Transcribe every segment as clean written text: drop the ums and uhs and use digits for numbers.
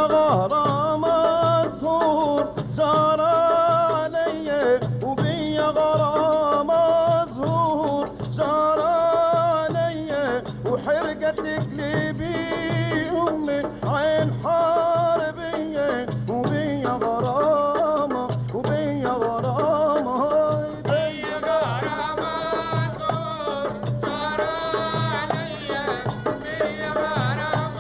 غرام زهور جرى علي وبي غرام زهور جرى علي وحرقت قلبي أمي عين حاربية وبي غرام وبي غرام وبي غرام زهور جرى علي وبي غرام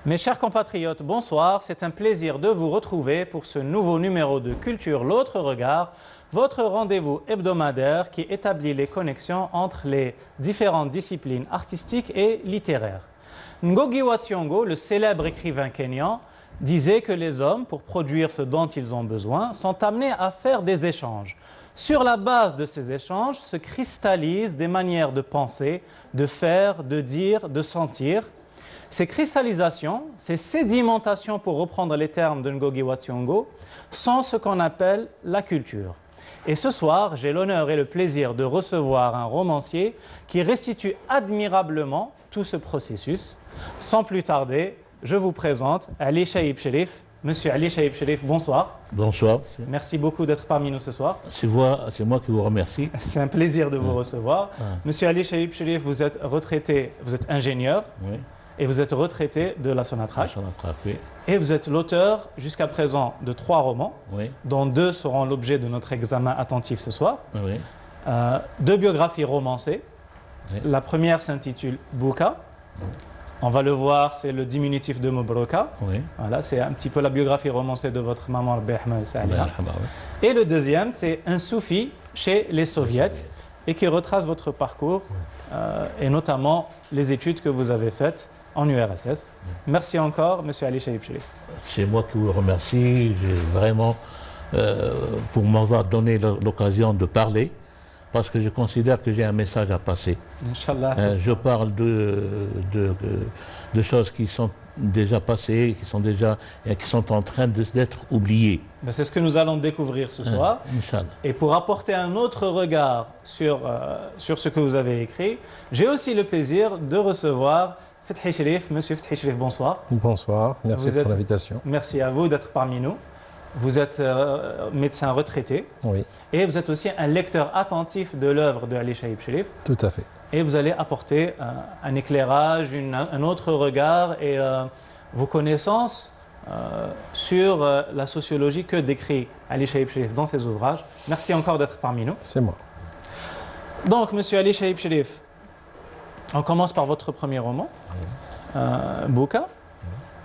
Mes chers compatriotes, bonsoir. C'est un plaisir de vous retrouver pour ce nouveau numéro de Culture l'autre regard, votre rendez-vous hebdomadaire qui établit les connexions entre les différentes disciplines artistiques et littéraires. Ngugi wa Thiong'o, le célèbre écrivain kényan, disait que les hommes, pour produire ce dont ils ont besoin, sont amenés à faire des échanges. Sur la base de ces échanges se cristallisent des manières de penser, de faire, de dire, de sentir. Ces cristallisations, ces sédimentations, pour reprendre les termes de Ngugi wa Thiong'o, sont ce qu'on appelle la culture. Et ce soir, j'ai l'honneur et le plaisir de recevoir un romancier qui restitue admirablement tout ce processus. Sans plus tarder, je vous présente Ali Chaïb Cherif. Monsieur Ali Chaïb Cherif, bonsoir. Bonsoir. Merci beaucoup d'être parmi nous ce soir. C'est moi qui vous remercie. C'est un plaisir de vous recevoir. Monsieur Ali Chaïb Cherif, vous êtes retraité, vous êtes ingénieur. Oui. Et vous êtes retraité de la Sonatrach. Oui. Et vous êtes l'auteur, jusqu'à présent, de 3 romans, Oui. dont 2 seront l'objet de notre examen attentif ce soir. Oui. 2 biographies romancées. Oui. La première s'intitule Bouka. On va le voir, c'est le diminutif de Mubroka. Oui. Voilà, c'est un petit peu la biographie romancée de votre maman, Rabbi Ahmed Saliha. Oui. Et le deuxième, c'est un soufi chez les soviets et qui retrace votre parcours et notamment les études que vous avez faites en URSS. Merci encore, Monsieur Ali Chaïb Cherif. C'est moi qui vous remercie vraiment pour m'avoir donné l'occasion de parler, parce que je considère que j'ai un message à passer. Inch'Allah. Je parle de choses qui sont déjà passées, qui sont en train d'être oubliées. Ben, c'est ce que nous allons découvrir ce soir. Inch'Allah. Et pour apporter un autre regard sur ce que vous avez écrit, j'ai aussi le plaisir de recevoir Fethi Cherif. Monsieur Fethi Cherif, bonsoir. Bonsoir, merci pour l'invitation. Merci à vous d'être parmi nous. Vous êtes médecin retraité. Oui. Et vous êtes aussi un lecteur attentif de l'œuvre de Ali Chaïb Cherif. Tout à fait. Et vous allez apporter un éclairage, un autre regard et vos connaissances sur la sociologie que décrit Ali Chaïb Cherif dans ses ouvrages. Merci encore d'être parmi nous. C'est moi. Donc, Monsieur Ali Chaïb Cherif, on commence par votre premier roman, Bouka,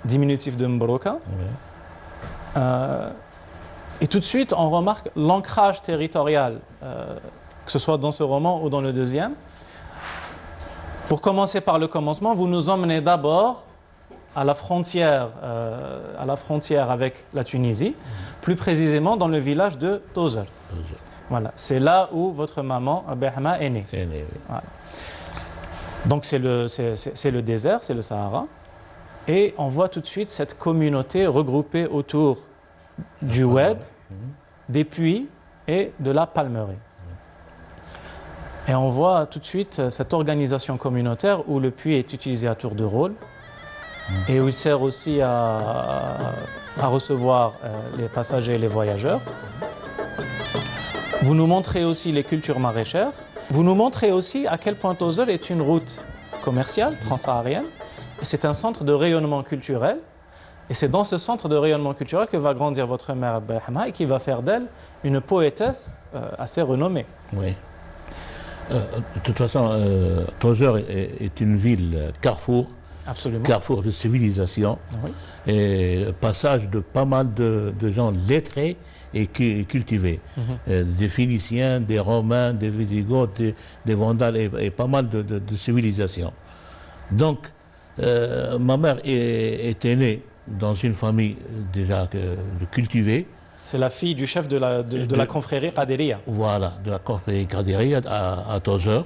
diminutif de Mbroka. Oui. Et tout de suite, on remarque l'ancrage territorial, que ce soit dans ce roman ou dans le deuxième. Pour commencer par le commencement, vous nous emmenez d'abord à la frontière avec la Tunisie, plus précisément dans le village de Tozeur. Voilà, c'est là où votre maman, Abdelrahman, est née. Voilà. Donc c'est le désert, c'est le Sahara. Et on voit tout de suite cette communauté regroupée autour du oued, des puits et de la palmeraie. Et on voit tout de suite cette organisation communautaire où le puits est utilisé à tour de rôle et où il sert aussi à recevoir les passagers et les voyageurs. Vous nous montrez aussi les cultures maraîchères. Vous nous montrez aussi à quel point Tozeur est une route commerciale transsaharienne. C'est un centre de rayonnement culturel. Et c'est dans ce centre de rayonnement culturel que va grandir votre mère Abdelrahman et qui va faire d'elle une poétesse assez renommée. Oui. De toute façon, Tozeur est une ville carrefour. Absolument. Carrefour de civilisation. Oui. Et passage de pas mal de gens lettrés et cultivés. Des Phéniciens, des Romains, des Visigoths, des Vandales et pas mal de civilisations. Donc, ma mère était née dans une famille déjà cultivée. C'est la fille du chef de la confrérie Qadiriya. Voilà, de la confrérie Qadiriya à Tozeur.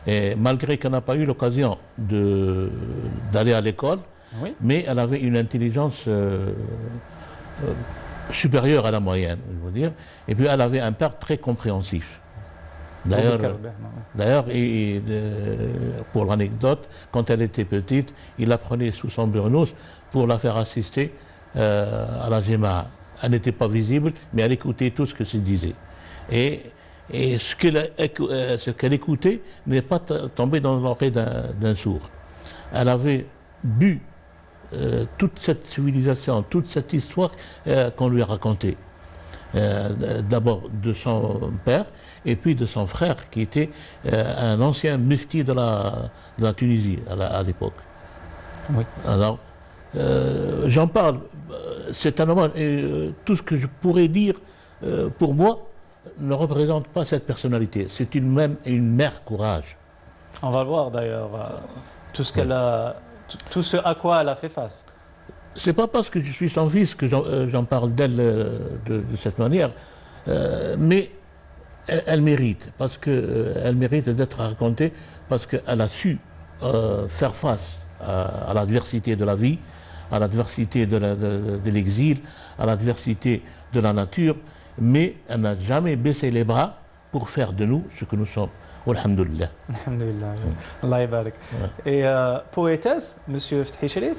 Et malgré qu'elle n'a pas eu l'occasion d'aller à l'école, oui, mais elle avait une intelligence supérieure à la moyenne, je veux dire. Et puis elle avait un père très compréhensif. D'ailleurs, pour l'anecdote, quand elle était petite, il la prenait sous son burnous pour la faire assister à la Jema'a. Elle n'était pas visible, mais elle écoutait tout ce que se disait. Et ce qu'elle écoutait n'est pas tombé dans l'oreille d'un sourd. Elle avait bu toute cette civilisation, toute cette histoire qu'on lui a racontée. D'abord de son père et puis de son frère qui était un ancien mufti de la Tunisie à l'époque. Oui. Alors, j'en parle, c'est un homme, et tout ce que je pourrais dire pour moi ne représente pas cette personnalité. C'est une mère courage. On va voir d'ailleurs tout ce à quoi elle a fait face. C'est pas parce que je suis son fils que j'en parle d'elle de cette manière, mais elle mérite, parce qu'elle mérite d'être racontée, parce qu'elle a su faire face à l'adversité de la vie, à l'adversité de l'exil, à l'adversité de la nature, mais elle n'a jamais baissé les bras pour faire de nous ce que nous sommes. Alhamdulillah. Alhamdulillah. Allah yabarak. Et poétesse, Monsieur Fethi Cherif,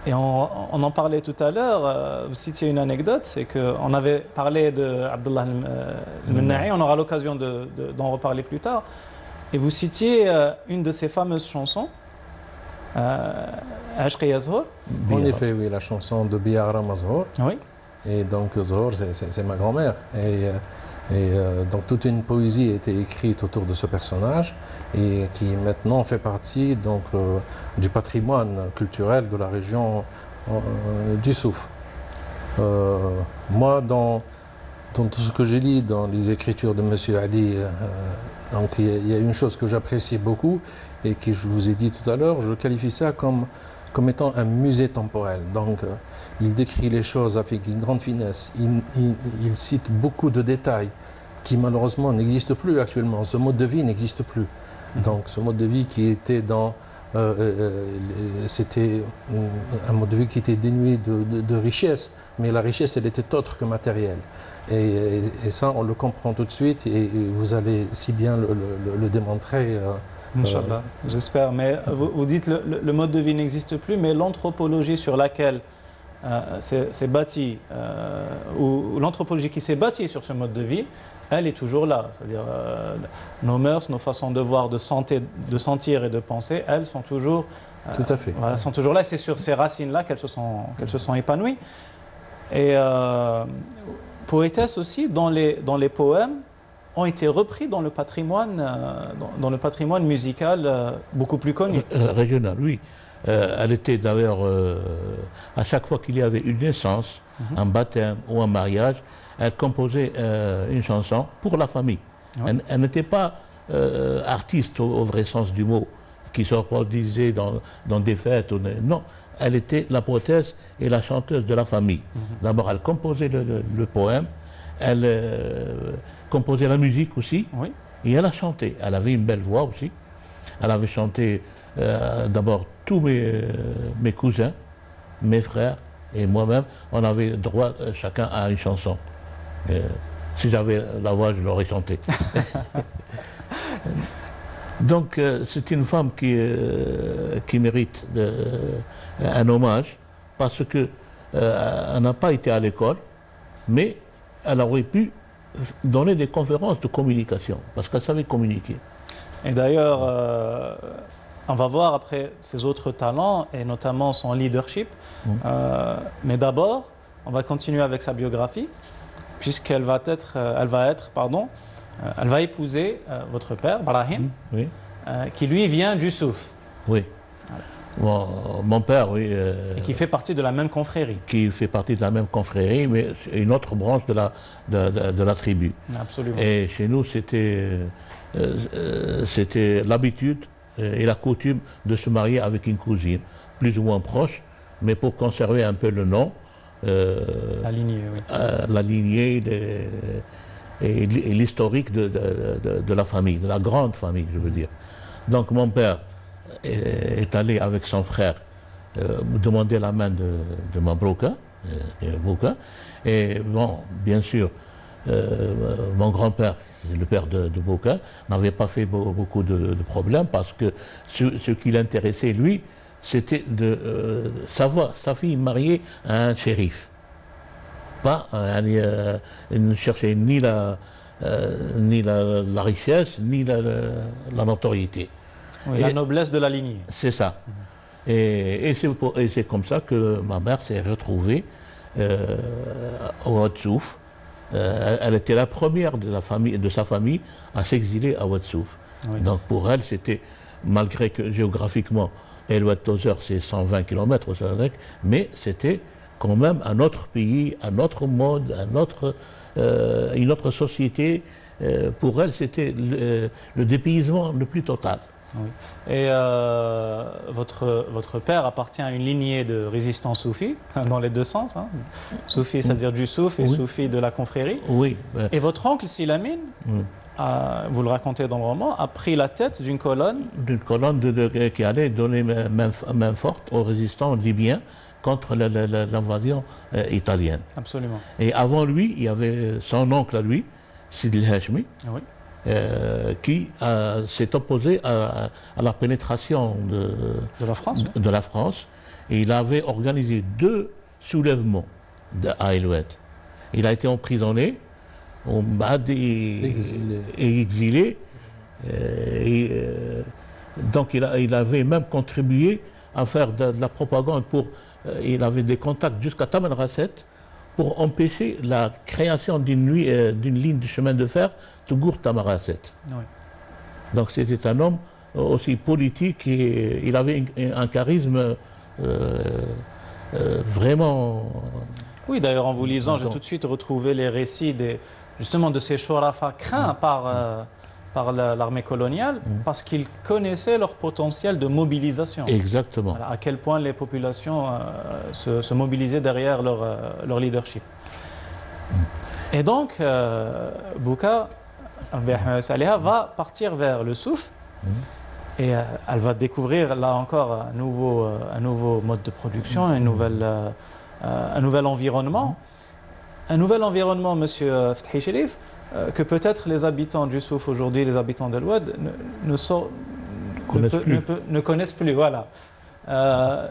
et on en parlait tout à l'heure, vous citiez une anecdote, c'est qu'on avait parlé d'Abdullah al-Munna'i, on aura l'occasion d'en reparler plus tard, et vous citiez une de ses fameuses chansons, Ashq Yazhur. En effet, oui, la chanson de Biara Mazhur. Oui. Et donc Zohor, c'est ma grand-mère. Donc toute une poésie a été écrite autour de ce personnage et qui maintenant fait partie donc, du patrimoine culturel de la région du Souf. Moi, dans tout ce que j'ai lu dans les écritures de M. Ali, donc il y a une chose que j'apprécie beaucoup et que je vous ai dit tout à l'heure, je qualifie ça comme étant un musée temporel. Donc il décrit les choses avec une grande finesse, il cite beaucoup de détails qui malheureusement n'existent plus actuellement. Ce mode de vie n'existe plus. Donc ce mode de vie qui était c'était un mode de vie qui était dénué de richesse, mais la richesse elle était autre que matérielle. Et ça on le comprend tout de suite et vous allez si bien le démontrer. Inch'Allah, j'espère. Mais vous dites le mode de vie n'existe plus, mais l'anthropologie sur laquelle c'est bâti, ou l'anthropologie qui s'est bâtie sur ce mode de vie, elle est toujours là. C'est-à-dire nos mœurs, nos façons de voir, de sentir et de penser, elles sont toujours, tout à fait. Elles sont toujours là. C'est sur ces racines-là qu'elles se sont épanouies. Et poétesse aussi, dans les poèmes, ont été repris dans le patrimoine musical beaucoup plus connu. Régional, oui. Elle était d'ailleurs, à chaque fois qu'il y avait une naissance, un baptême ou un mariage, elle composait une chanson pour la famille. Oui. Elle n'était pas artiste au vrai sens du mot, qui se reproduisait dans des fêtes. Non, elle était la poétesse et la chanteuse de la famille. D'abord, elle composait le poème, elle composait la musique aussi, Oui. et elle a chanté. Elle avait une belle voix aussi. Elle avait chanté d'abord tous mes cousins, mes frères et moi-même, on avait droit chacun à une chanson. Si j'avais la voix, je l'aurais chantée. Donc c'est une femme qui mérite un hommage parce que elle n'a pas été à l'école, mais elle aurait pu donner des conférences de communication parce qu'elle savait communiquer. Et d'ailleurs, on va voir après ses autres talents et notamment son leadership. Mais d'abord, on va continuer avec sa biographie puisqu'elle va elle va épouser votre père, Brahim, Oui. Qui lui vient du Souf. Oui. Mon père, oui. Et qui fait partie de la même confrérie. Qui fait partie de la même confrérie, mais une autre branche de la tribu. Absolument. Et chez nous, c'était l'habitude et la coutume de se marier avec une cousine, plus ou moins proche, mais pour conserver un peu le nom. La lignée, oui. La lignée et l'historique de la famille, de la grande famille, je veux dire. Donc mon père est allé avec son frère demander la main de Mabrouka, et bon, bien sûr, mon grand-père, le père de Bouka, n'avait pas fait beaucoup de problèmes parce que ce qui l'intéressait, lui, c'était de savoir sa fille mariée à un shérif. Pas, il ne cherchait ni la richesse, ni la notoriété. Oui, la noblesse de la lignée. C'est ça. Et c'est comme ça que ma mère s'est retrouvée au Ouadsouf. Elle était la première de sa famille à s'exiler à Ouadsouf. Oui. Donc pour elle, c'était, malgré que géographiquement, El Oued Tozeur, c'est 120 km au Sénégal, mais c'était quand même un autre pays, un autre mode, une autre société. Pour elle, c'était le dépaysement le plus total. Oui. Et votre père appartient à une lignée de résistants soufis, dans les deux sens. Hein. Soufi, c'est-à-dire du souf, et soufi de la confrérie. Oui. Et votre oncle Silamine, vous le racontez dans le roman, a pris la tête d'une colonne. D'une colonne qui allait donner main forte aux résistants libyens contre l'invasion italienne. Absolument. Et avant lui, il y avait son oncle à lui, Sidi El Hachmi. Oui. Qui s'est opposé à la pénétration de la France. Et il avait organisé 2 soulèvements à El Oued. Il a été emprisonné, exilé. Donc il avait même contribué à faire de la propagande il avait des contacts jusqu'à Tamanrasset pour empêcher la création d'une ligne de chemin de fer Tougour-Tamarasset. Oui. Donc c'était un homme aussi politique et il avait un charisme vraiment... Oui, d'ailleurs en vous lisant, j'ai tout de suite retrouvé les récits justement de ces Shorafa craints par l'armée coloniale parce qu'ils connaissaient leur potentiel de mobilisation. Exactement. Voilà, à quel point les populations se mobilisaient derrière leur leadership. Et donc, Bouka va partir vers le Souf et elle va découvrir là encore un nouveau mode de production, un nouvel environnement. Un nouvel environnement, monsieur Fethi Cherif, que peut-être les habitants du Souf aujourd'hui, les habitants d'El Oued, ne connaissent plus. Voilà.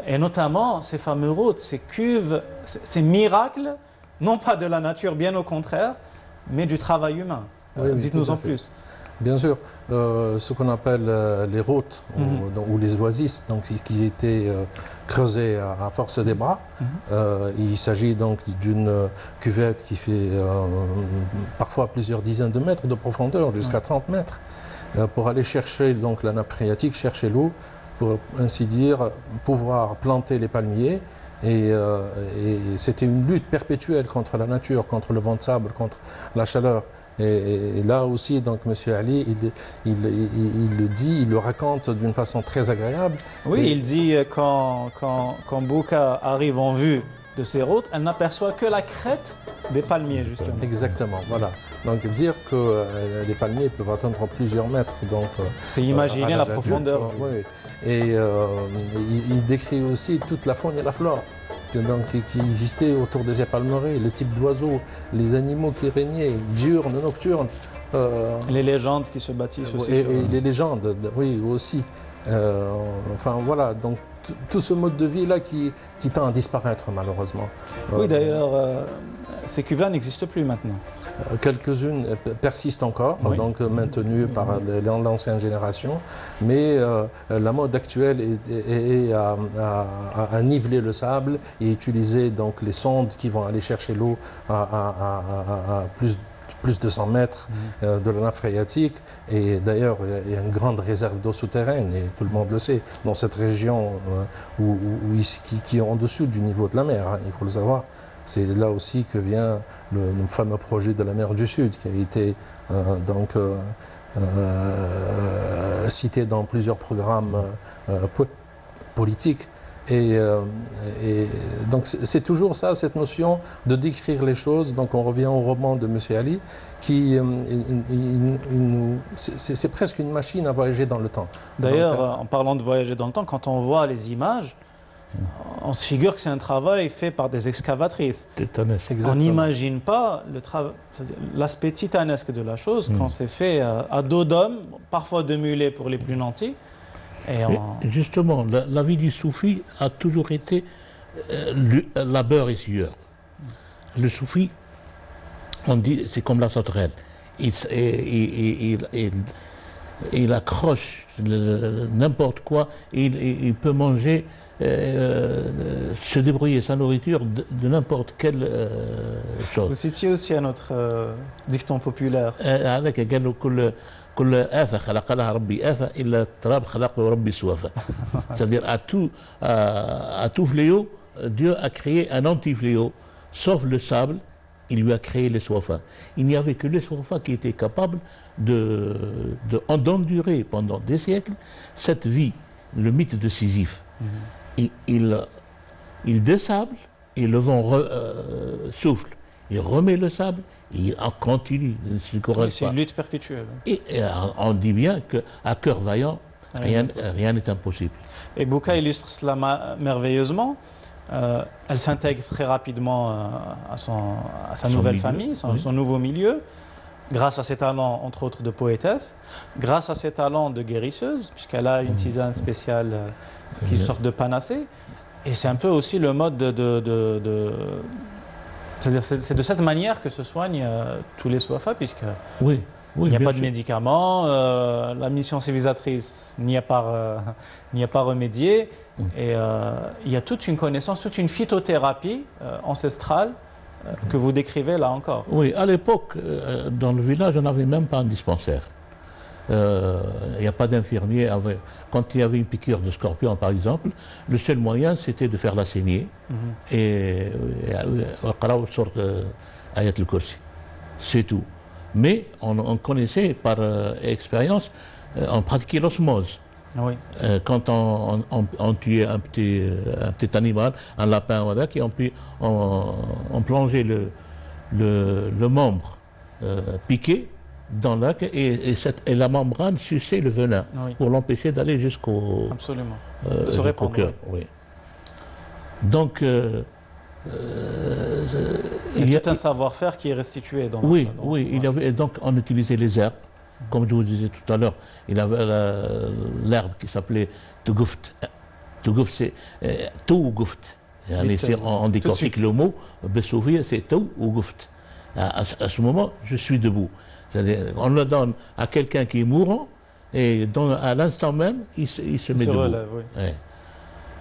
Et notamment ces fameux routes, ces cuves, ces miracles, non pas de la nature, bien au contraire, mais du travail humain. Oui, dites-nous en plus. Bien sûr, ce qu'on appelle les routes ou les oasis, donc, qui étaient creusées à force des bras. Il s'agit donc d'une cuvette qui fait parfois plusieurs dizaines de mètres de profondeur, jusqu'à 30 mètres, pour aller chercher donc, la nappe phréatique, chercher l'eau, pour ainsi dire pouvoir planter les palmiers. Et c'était une lutte perpétuelle contre la nature, contre le vent de sable, contre la chaleur. Et là aussi, donc, M. Ali, il le dit, il le raconte d'une façon très agréable. Oui, il dit quand Bouka arrive en vue de ces routes, elle n'aperçoit que la crête des palmiers, justement. Exactement, voilà. Donc dire que les palmiers peuvent atteindre plusieurs mètres, donc c'est imaginer la profondeur. Oui. Et il décrit aussi toute la faune et la flore donc, qui existaient autour des palmeraies, les types d'oiseaux, les animaux qui régnaient, diurnes, nocturnes. Les légendes qui se bâtissent aussi. Et les légendes, oui, aussi. Enfin voilà, donc tout ce mode de vie-là qui tend à disparaître malheureusement. Oui, d'ailleurs, ces cuves-là n'existent plus maintenant. Quelques-unes persistent encore, oui. Donc maintenues par l'ancienne génération, mais la mode actuelle est à niveler le sable et utiliser donc les sondes qui vont aller chercher l'eau à plus de 100 mètres de la nappe phréatique. Et d'ailleurs, il y a une grande réserve d'eau souterraine, et tout le monde le sait, dans cette région qui est en dessous du niveau de la mer, hein, il faut le savoir. C'est là aussi que vient le fameux projet de la mer du Sud, qui a été cité dans plusieurs programmes politiques. Et donc c'est toujours ça, cette notion de décrire les choses. Donc on revient au roman de M. Ali, qui c'est presque une machine à voyager dans le temps. D'ailleurs, en parlant de voyager dans le temps, quand on voit les images, on se figure que c'est un travail fait par des excavatrices. On n'imagine pas l'aspect titanesque de la chose quand c'est fait à dos d'homme, parfois de mulet pour les plus nantis. Justement, la vie du soufi a toujours été labeur et sueur. Le soufi, on dit, c'est comme la sauterelle. Il accroche n'importe quoi, il peut manger, se débrouiller sa nourriture de n'importe quelle chose. Vous citiez aussi un autre dicton populaire. C'est-à-dire à tout fléau, Dieu a créé un anti-fléau, sauf le sable, il lui a créé les soifas. Il n'y avait que les soifas qui étaient capables d'endurer pendant des siècles cette vie, le mythe de Sisyphe. Il dessable et le vent souffle. Il remet le sable, il en continue. C'est une lutte perpétuelle. Et on dit bien qu'à cœur vaillant, rien n'est impossible. Et Bouka illustre cela merveilleusement. Elle s'intègre très rapidement à sa nouvelle famille, son nouveau milieu, grâce à ses talents, entre autres, de poétesse, grâce à ses talents de guérisseuse, puisqu'elle a une tisane spéciale qui est une sorte de panacée. Et c'est un peu aussi le mode c'est-à-dire c'est de cette manière que se soignent tous les soifas, puisque il n'y a pas de médicaments, la mission civilisatrice n'y a pas remédié, et il y a toute une connaissance, toute une phytothérapie ancestrale que vous décrivez là encore. Oui, à l'époque, dans le village, on n'avait même pas un dispensaire. Il n'y a pas d'infirmier. Quand il y avait une piqûre de scorpion, par exemple, le seul moyen, c'était de faire la saignée et sorte ayat al-kursi. C'est tout. Mais on connaissait par expérience, on pratiquait l'osmose. Oui. Quand on tuait un petit animal, un lapin, voilà, on plongeait le membre piqué dans l'ac et la membrane suçait le venin pour l'empêcher d'aller jusqu'au cœur. Oui. Donc, il y a tout un savoir-faire qui est restitué dans il y avait, donc on utilisait les herbes. Comme je vous disais tout à l'heure, il y avait l'herbe qui s'appelait Touguft. Touguft, c'est Touguft. On décortique le mot, Bessoufia, c'est Touguft. À ce moment, je suis debout. C'est-à-dire, on le donne à quelqu'un qui est mourant, et à l'instant même, il se met debout. Relève, oui. Ouais.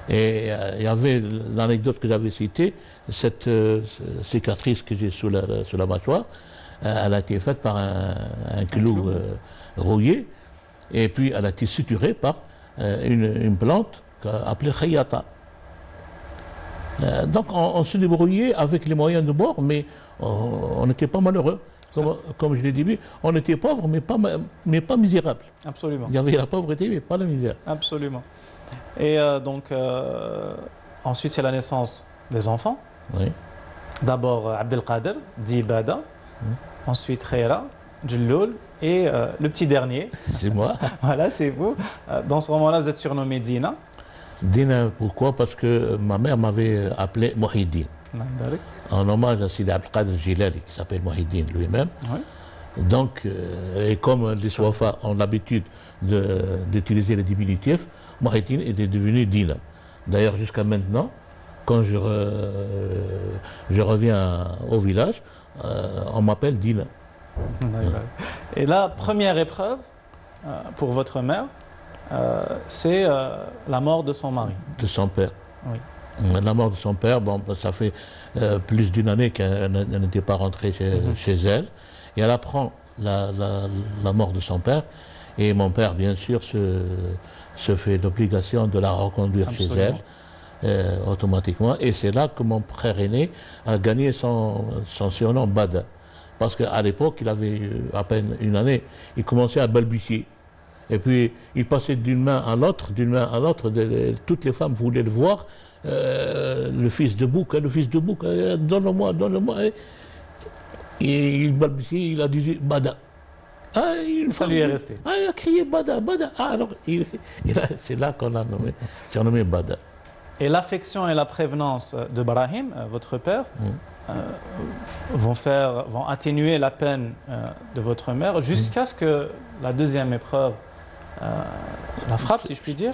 Et il y avait l'anecdote que j'avais citée, cette cicatrice que j'ai sous la mâchoire, elle a été faite par un clou rouillé, et puis elle a été suturée par une plante appelée khayata. Donc on se débrouillait avec les moyens de bord, mais on n'était pas malheureux. Comme je l'ai dit, on était pauvres, mais pas misérables. Absolument. Il y avait la pauvreté, mais pas la misère. Absolument. Et donc, ensuite, c'est la naissance des enfants. Oui. D'abord Abdelkader, dit Bada, ensuite Khaira, Djelloul et le petit dernier. C'est moi. Voilà, c'est vous. Dans ce moment-là, vous êtes surnommé Dina. Dina, pourquoi? Parce que ma mère m'avait appelé Mohidine, en hommage à Sidi Abdelkader Jilali, qui s'appelle Mohidine lui-même. Oui. Donc, et comme les Swafa ont l'habitude d'utiliser les diminutifs, Mohidine était devenu Dina. D'ailleurs, jusqu'à maintenant, quand je reviens au village, on m'appelle Dina. Et la première épreuve pour votre mère, c'est la mort de son mari. De son père. Oui. La mort de son père, bon, ça fait plus d'une année qu'elle n'était pas rentrée chez elle. Et elle apprend la mort de son père. Et mon père, bien sûr, se fait l'obligation de la reconduire chez elle. Automatiquement, et c'est là que mon frère aîné a gagné son surnom Bada, parce qu'à l'époque il avait à peine une année, il commençait à balbutier, et puis il passait d'une main à l'autre, toutes les femmes voulaient le voir, le fils de Bouc, donne-le-moi, et il balbutiait, il a dit Bada. Ah, ça lui est resté. Ah, il a crié Bada. Ah, alors c'est là qu'on l'a surnommé Bada. Et l'affection et la prévenance de Brahim, votre père, vont atténuer la peine de votre mère jusqu'à ce que la deuxième épreuve la frappe, si je puis dire,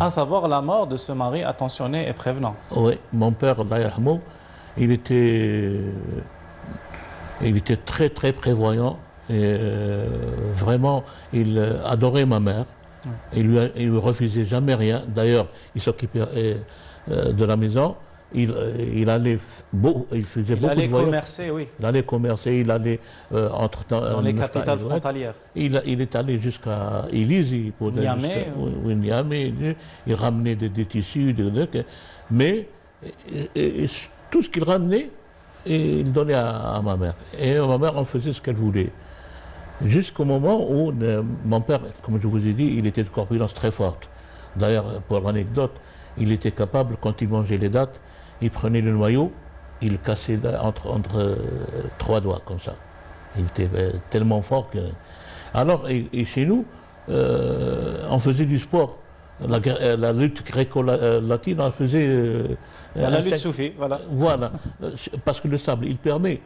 à savoir la mort de ce mari attentionné et prévenant. Oui, mon père, il était très très prévoyant et vraiment il adorait ma mère. Il lui refusait jamais rien. D'ailleurs, il s'occupait de la maison. Il faisait beaucoup de voyages. Commercer, oui. Il allait commercer, il allait dans les capitales frontalières. Il est allé jusqu'à Élise, Niamey, il ramenait des tissus, mais tout ce qu'il ramenait, il donnait à ma mère. Et ma mère en faisait ce qu'elle voulait. Jusqu'au moment où mon père, comme je vous ai dit, il était de corpulence très forte. D'ailleurs, pour l'anecdote, il était capable, quand il mangeait les dattes, il prenait le noyau, il le cassait entre trois doigts, comme ça. Il était tellement fort que... Alors, et chez nous, on faisait du sport. La lutte gréco-latine, on faisait... la lutte soufie, voilà. Voilà, parce que le sable, il permet...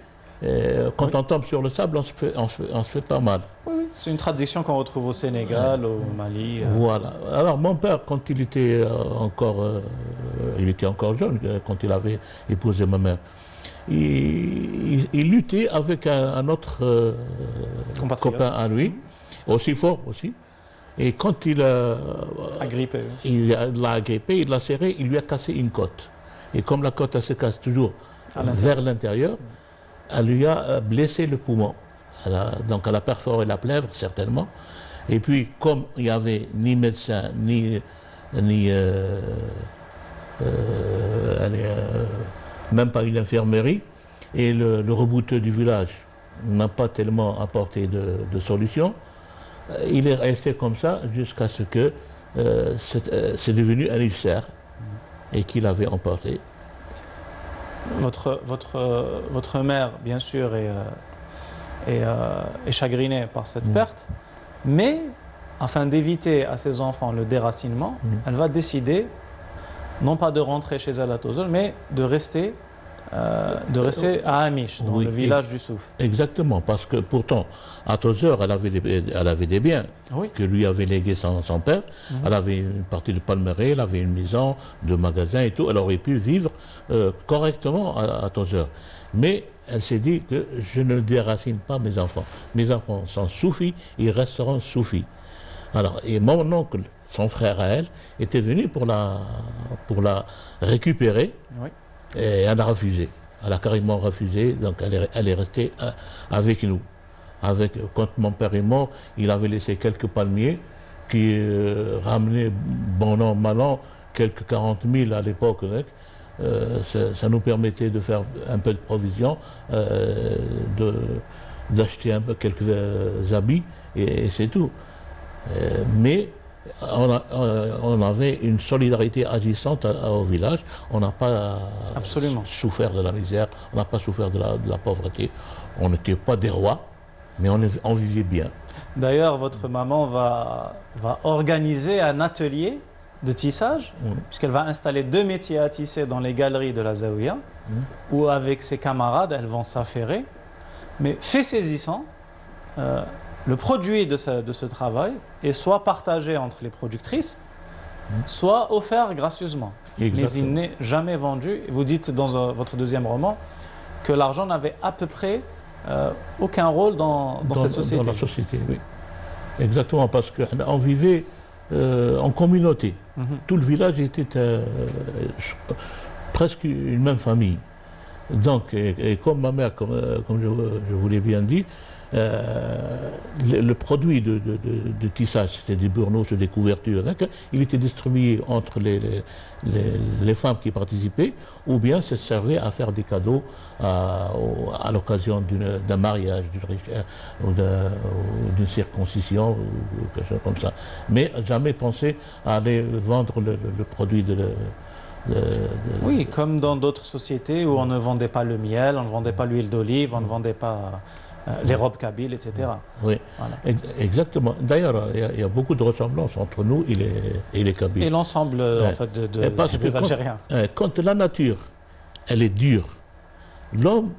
quand on tombe sur le sable, on se fait pas mal. Oui, c'est une tradition qu'on retrouve au Sénégal, au Mali. Voilà. Alors mon père, quand il était encore jeune, quand il avait épousé ma mère, il luttait avec un autre copain à lui, aussi fort aussi. Et quand il l'a agrippé, il l'a serré, il lui a cassé une côte. Et comme la côte, elle se casse toujours vers l'intérieur, elle lui a blessé le poumon. Donc elle a perforé la plèvre, certainement. Et puis, comme il n'y avait ni médecin, même pas une infirmerie, et le rebouteux du village n'a pas tellement apporté de solution, il est resté comme ça jusqu'à ce que c'est devenu un ulcère et qu'il avait emporté. Votre mère, bien sûr, est chagrinée par cette perte, mais afin d'éviter à ses enfants le déracinement, elle va décider, non pas de rentrer chez elle à Tozeur, mais de rester à Amish, dans le village du Souf. Exactement, parce que pourtant, à Tozeur, elle avait des biens que lui avait légués son père. Elle avait une partie de palmeraie, elle avait une maison, de magasins et tout. Elle aurait pu vivre correctement à Tozeur. Mais elle s'est dit que je ne déracine pas mes enfants. Mes enfants sont soufis, ils resteront soufis. Alors, et mon oncle, son frère à elle, était venu pour la récupérer. Et elle a refusé. Elle a carrément refusé, donc elle est restée avec nous. Quand mon père est mort, il avait laissé quelques palmiers qui ramenaient, bon an, mal an, quelques 40 000 à l'époque. Ça nous permettait de faire un peu de provisions, d'acheter un peu quelques habits, et c'est tout. Mais on avait une solidarité agissante au village. On n'a pas Absolument. souffert de la misère, on n'a pas souffert de la pauvreté. On n'était pas des rois, mais on vivait bien. D'ailleurs, votre maman va organiser un atelier de tissage, puisqu'elle va installer 2 métiers à tisser dans les galeries de la Zaouia, où avec ses camarades, elles vont s'affairer. Mais fait saisissant, le produit de ce travail est soit partagé entre les productrices, soit offert gracieusement. Exactement. Mais il n'est jamais vendu. Vous dites dans votre deuxième roman que l'argent n'avait à peu près aucun rôle dans cette société. Dans la société, oui. Exactement, parce qu'on vivait en communauté. Tout le village était presque une même famille. Donc, et comme ma mère, comme je vous l'ai bien dit, le produit de tissage, c'était des burnous, des couvertures, il était distribué entre les femmes qui participaient, ou bien ça servait à faire des cadeaux à l'occasion d'un mariage, ou d'une circoncision, ou quelque chose comme ça. Mais jamais pensé à aller vendre le produit Oui, comme dans d'autres sociétés où on ne vendait pas le miel, on ne vendait pas l'huile d'olive, on ne vendait pas les robes kabyles, etc. Oui, voilà. Exactement. D'ailleurs, il y a beaucoup de ressemblances entre nous et les Kabyles. Et l'ensemble en fait, des Algériens. Quand la nature, elle est dure, l'homme,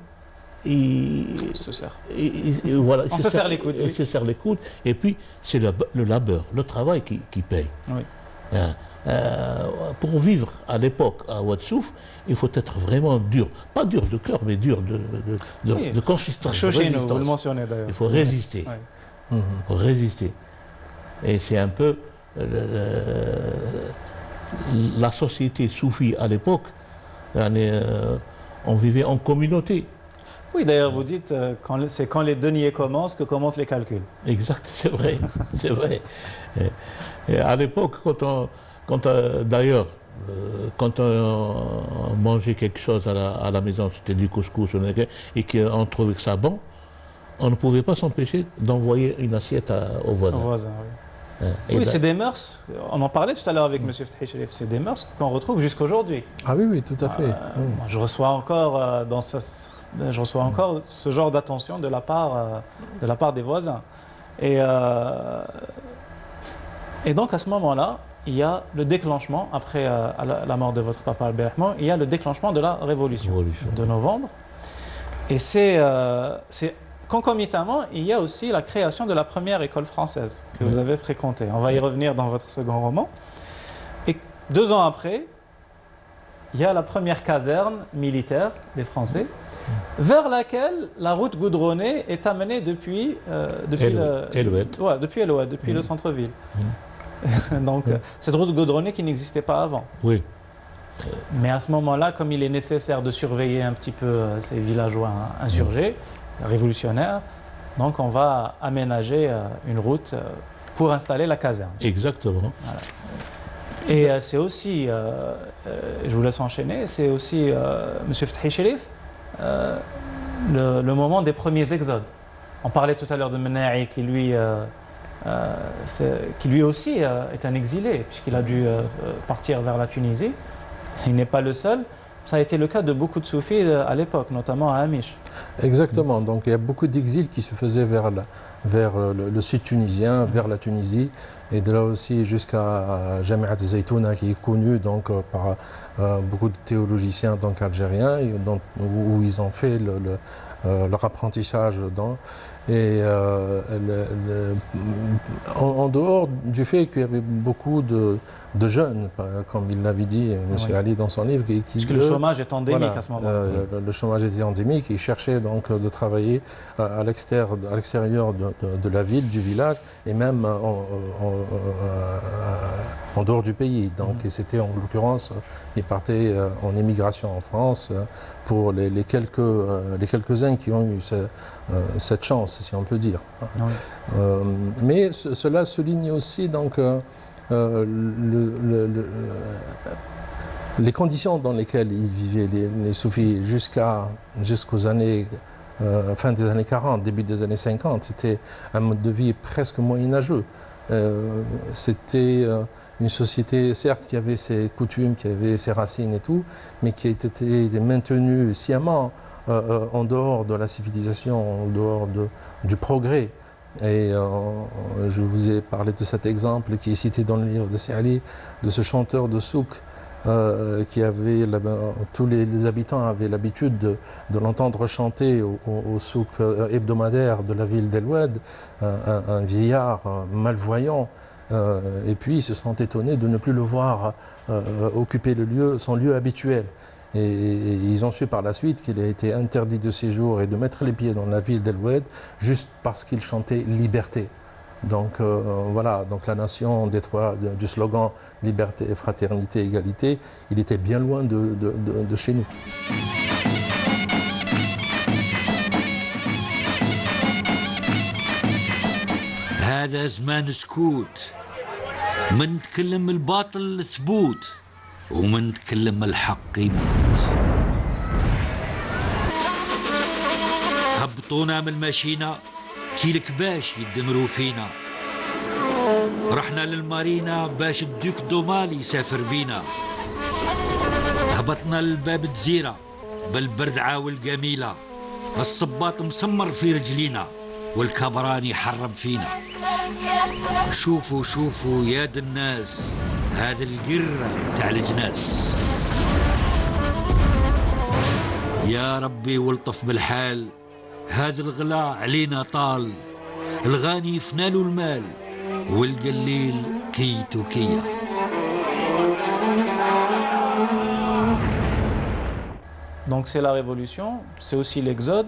il se serre. Voilà, on se serre les coudes. Il se serre les coudes. Et puis, c'est le labeur, le travail qui paye. Oui. Pour vivre à l'époque à Ouadsouf, il faut être vraiment dur. Pas dur de cœur, mais dur de consistance. Vous le mentionnez d'ailleurs. Il faut résister. Oui. Il faut résister. Et c'est un peu la société soufie à l'époque. On vivait en communauté. Oui, d'ailleurs, vous dites c'est quand les deniers commencent que commencent les calculs. Exact, c'est vrai, c'est vrai. Et à l'époque, d'ailleurs, quand on mangeait quelque chose à la maison, c'était du couscous, et qu'on trouvait que ça bon, on ne pouvait pas s'empêcher d'envoyer une assiette au voisin. Au voisin, oui. Oui, c'est des mœurs, on en parlait tout à l'heure avec M. Fethi Cherif, c'est des mœurs qu'on retrouve jusqu'aujourd'hui. Ah oui, oui, tout à fait. Je reçois encore ce genre d'attention de la part des voisins. Et donc à ce moment-là, il y a le déclenchement, après la mort de votre papa Abdelrahman, il y a le déclenchement de la révolution de novembre. Et c'est concomitamment, il y a aussi la création de la première école française que vous avez fréquentée. On va y revenir dans votre second roman. Et 2 ans après, il y a la première caserne militaire des Français, vers laquelle la route goudronnée est amenée depuis le centre-ville. Donc, cette route goudronnée qui n'existait pas avant. Oui. Mais à ce moment-là, comme il est nécessaire de surveiller un petit peu ces villageois insurgés, révolutionnaires, donc on va aménager une route pour installer la caserne. Exactement. Voilà. Et c'est aussi, je vous laisse enchaîner, c'est aussi, M. Fethi Cherif, le moment des premiers exodes. On parlait tout à l'heure de Menahi qui lui aussi est un exilé, puisqu'il a dû partir vers la Tunisie. Il n'est pas le seul. Ça a été le cas de beaucoup de soufis à l'époque, notamment à Amish. Exactement. Donc il y a beaucoup d'exils qui se faisaient vers le sud tunisien, vers la Tunisie, et de là aussi jusqu'à Jamiat Zaytouna, qui est connu donc, par beaucoup de théologiciens donc, algériens, où ils ont fait leur apprentissage dedans. Et en dehors du fait qu'il y avait beaucoup de jeunes, comme il l'avait dit, M. Ali, dans son livre, parce que le chômage est endémique à ce moment-là. Le chômage était endémique, ils cherchaient donc de travailler à l'extérieur de la ville, du village, et même en dehors du pays. Donc, et c'était en l'occurrence, ils partaient en émigration en France pour les quelques-uns qui ont eu cette chance, si on peut dire. Oui. Mais cela souligne aussi donc les conditions dans lesquelles ils vivaient, les soufis, jusqu'aux années fin des années 40, début des années 50. C'était un mode de vie presque moyenâgeux. C'était une société, certes, qui avait ses coutumes, qui avait ses racines et tout, mais qui était maintenue sciemment en dehors de la civilisation, en dehors du progrès. Et je vous ai parlé de cet exemple qui est cité dans le livre de Sa'li, de ce chanteur de souk, qui avait, tous les habitants avaient l'habitude de l'entendre chanter au souk hebdomadaire de la ville d'El Oued, un vieillard malvoyant. Et puis ils se sont étonnés de ne plus le voir occuper son lieu habituel. Et ils ont su par la suite qu'il a été interdit de séjour et de mettre les pieds dans la ville d'El Oued juste parce qu'il chantait liberté. Donc voilà, donc la nation du slogan liberté, fraternité, égalité, il était bien loin de chez nous. هذا زمان سكوت من تكلم الباطل ثبوت ومن تكلم الحق يموت. هبطونا من الماشينة كي الكباش يدمروا فينا، رحنا للمارينا باش الدوك دومال يسافر بينا، هبطنا للباب الجزيرة بالبرد عاول جميلة، الصباط مسمر في رجلينا والكبراني يحرم فينا. شوفوا شوفوا يا د الناس هذا القرة بتاع الجناس، يا ربي والطف بالحال هذا الغلا علينا طال، الغاني فنالو المال والقليل كيتو كيا. Donc c'est la révolution, c'est aussi l'exode.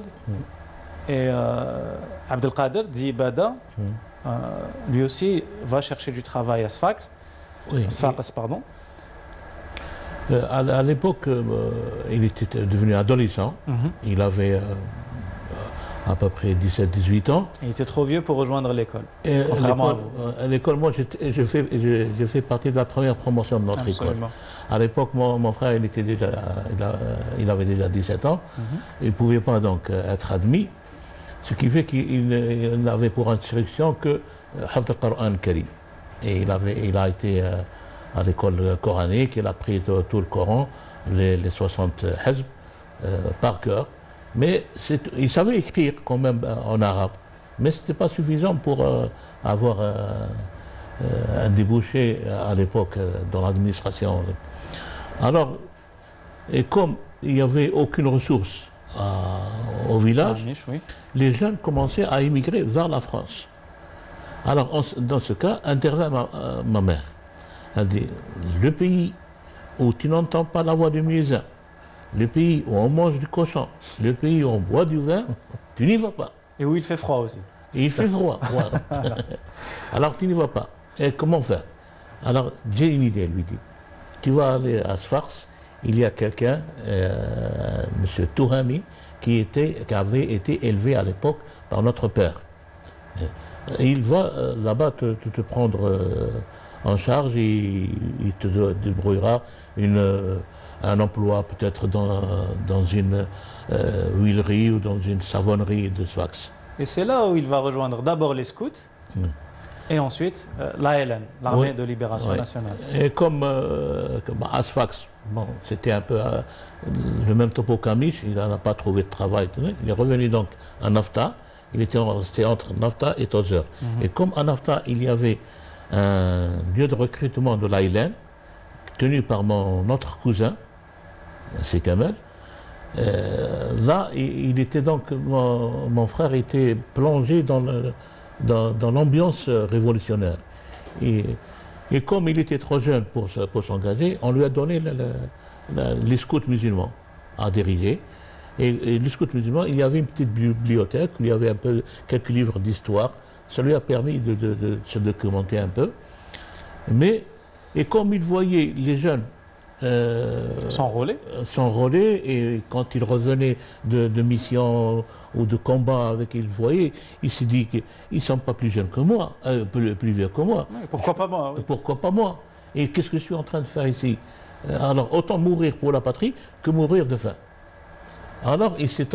Et Abdelkader dit Bada, lui aussi va chercher du travail à Sfax. Oui, Sfax, pardon. À l'époque, il était devenu adolescent. Il avait à peu près 17-18 ans. Il était trop vieux pour rejoindre l'école, contrairement à vous. À l'école, moi, je fais partie de la première promotion de notre école. À l'époque, mon frère, il avait déjà 17 ans. Il ne pouvait pas donc être admis. Ce qui fait qu'il n'avait pour instruction que Hafd al-Qur'an Karim. Et il a été à l'école coranique, il a pris tout le Coran, les 60 hizb par cœur. Mais il savait écrire quand même en arabe. Mais ce n'était pas suffisant pour avoir un débouché à l'époque dans l'administration. Alors, et comme il n'y avait aucune ressource au village, les jeunes commençaient à immigrer vers la France. Alors, dans ce cas, intervint ma mère. Elle dit, le pays où tu n'entends pas la voix du muezzin, le pays où on mange du cochon, le pays où on boit du vin, tu n'y vas pas. Et où il fait froid aussi. Et il fait froid, voilà. Alors tu n'y vas pas. Et comment faire? Alors j'ai une idée, lui dit. Tu vas aller à Sfax, il y a quelqu'un, M. Touhami, qui avait été élevé à l'époque par notre père. Et il va là-bas te prendre en charge et il te débrouillera un emploi peut-être dans une huilerie ou dans une savonnerie de Sfax. Et c'est là où il va rejoindre d'abord les scouts et ensuite l'ALN, l'armée de libération nationale. Et comme à Sfax, bon, c'était un peu le même topo qu'Amish, il n'a pas trouvé de travail. Il est revenu donc à Nafta, il était resté entre Nafta et Tozeur. Et comme à Nafta, il y avait un lieu de recrutement de l'ALN, tenu par notre cousin, c'est Kamel. Là, il était donc, mon frère était plongé dans l'ambiance révolutionnaire. Et comme il était trop jeune pour s'engager, on lui a donné les scouts musulmans à diriger. Et les scouts musulmans, il y avait une petite bibliothèque, il y avait un peu quelques livres d'histoire. Ça lui a permis de se documenter un peu. Et comme il voyait les jeunes s'enrôler, et quand il revenait de mission ou de combat avec il voyait, il s'est dit qu'ils ne sont pas plus jeunes que moi, plus vieux que moi. Oui, pourquoi pas moi? Oui. Pourquoi pas moi? Et qu'est-ce que je suis en train de faire ici? Alors autant mourir pour la patrie que mourir de faim. Alors il s'est